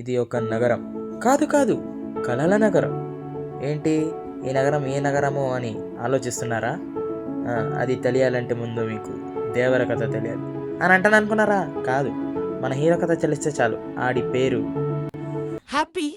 ఇది ఒక నగరం కాదు కాదు, కలల నగరం. ఏంటి ఈ నగరం ఏ నగరమో అని ఆలోచిస్తున్నారా? అది తెలియాలంటే ముందు మీకు దేవర కథ తెలియాలి అని అంటాను అనుకున్నారా? కాదు, మన హీరో కథ తెలిస్తే చాలు. ఆడి పేరు హ్యాపీ.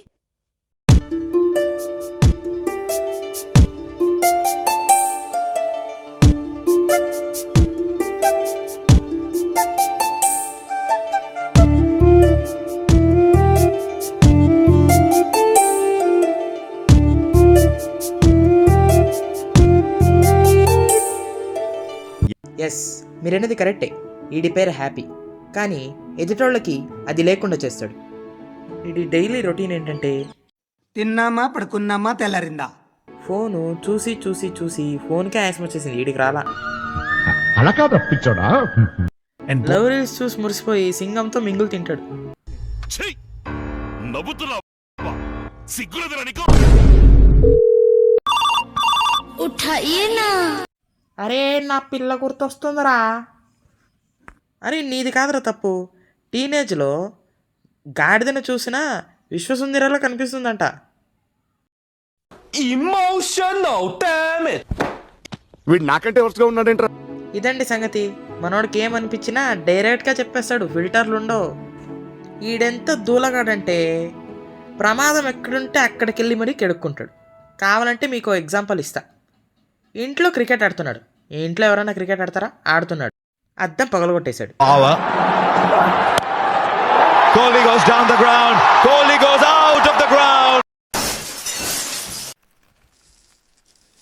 ఎస్, మీరనేది కరెక్టే. వీడి పేరు హ్యాపీ, కానీ ఎదుటోళ్ళకి అది లేకుండా చేస్తాడు. వీడి డైలీ రొటీన్ ఏంటంటే తిన్నామా పడుకున్నామా తెల్లారిందా. ఫోను చూసి చూసి చూసి ఫోన్కే ఆయాసం వచ్చేసింది. వీడికి రాలా. అలా కాదు తప్పించాడా. లవ్ రీల్స్ చూసి మురిసిపోయి సింగంతో మింగులు తింటాడు. అరే నా పిల్ల గుర్తొస్తుందిరా. అరే నీది కాదురా తప్పు. టీనేజ్లో గాడిదను చూసినా విశ్వసుందరిలా కనిపిస్తుందంట. వీడు నాకంటే వరుసగా ఉన్నాడేంట్రా. ఇదండి సంగతి. మనోడికి ఏమనిపించినా డైరెక్ట్గా చెప్పేస్తాడు, ఫిల్టర్లు ఉండవు. ఈడెంత దూలగాడంటే ప్రమాదం ఎక్కడుంటే అక్కడికి వెళ్ళి మరీ కెడుక్కుంటాడు. కావాలంటే మీకు ఎగ్జాంపుల్ ఇస్తా. ఇంట్లో క్రికెట్ ఆడుతున్నాడు. ఈ ఇంట్లో ఎవరైనా క్రికెట్ ఆడతారా? ఆడుతున్నాడు. అద్దం పగలగొట్టేశాడు.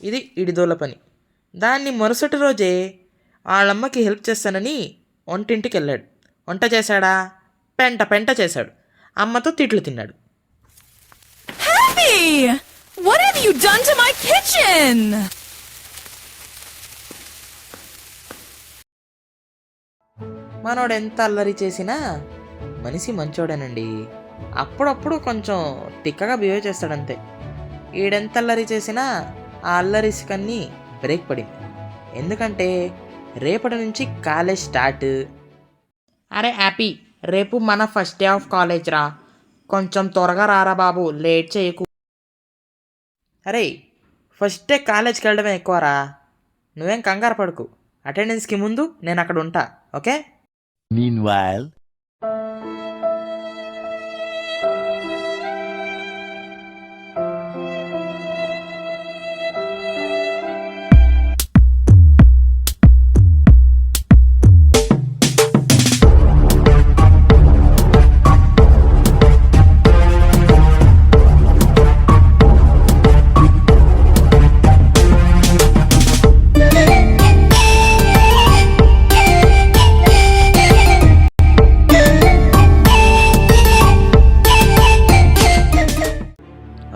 ఇది ఇడిదోల పని. దాన్ని మరుసటి రోజే వాళ్ళమ్మకి హెల్ప్ చేస్తానని వంటింటికి వెళ్ళాడు. వంట చేశాడా? పెంట పెంట చేశాడు. అమ్మతో తిట్లు తిన్నాడు. Happy! What have you done to my kitchen? మనోడు ఎంత అల్లరి చేసినా మనిషి మంచోడేనండి. అప్పుడప్పుడు కొంచెం తిక్కగా బిహేవ్ చేస్తాడంతే. ఈడెంత అల్లరి చేసినా ఆ అల్లరిసికన్నీ బ్రేక్ పడింది. ఎందుకంటే రేపటి నుంచి కాలేజ్ స్టార్ట్. అరే హ్యాపీ, రేపు మన ఫస్ట్ డే ఆఫ్ కాలేజ్ రా. కొంచెం త్వరగా రారా బాబు, లేట్ చేయకు. అరే ఫస్ట్ డే కాలేజ్కి వెళ్ళడమే ఎక్కువరా. నువ్వేం కంగారు పడుకు. అటెండెన్స్కి ముందు నేను అక్కడ ఉంటా, ఓకే? Meanwhile,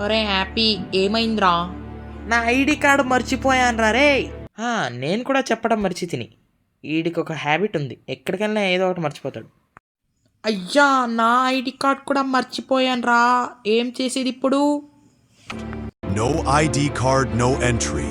ఒరే హ్యాపీ, ఏమైందిరా? నా ఐడి కార్డు మర్చిపోయాను రా రే. నేను కూడా చెప్పడం మర్చి తిని. వీడికి ఒక హ్యాబిట్ ఉంది, ఎక్కడికి వెళ్ళినా ఏదో ఒకటి మర్చిపోతాడు. అయ్యా నా ఐడి కార్డ్ కూడా మర్చిపోయాను రా. ఏం చేసేది ఇప్పుడు? No ID card, no entry.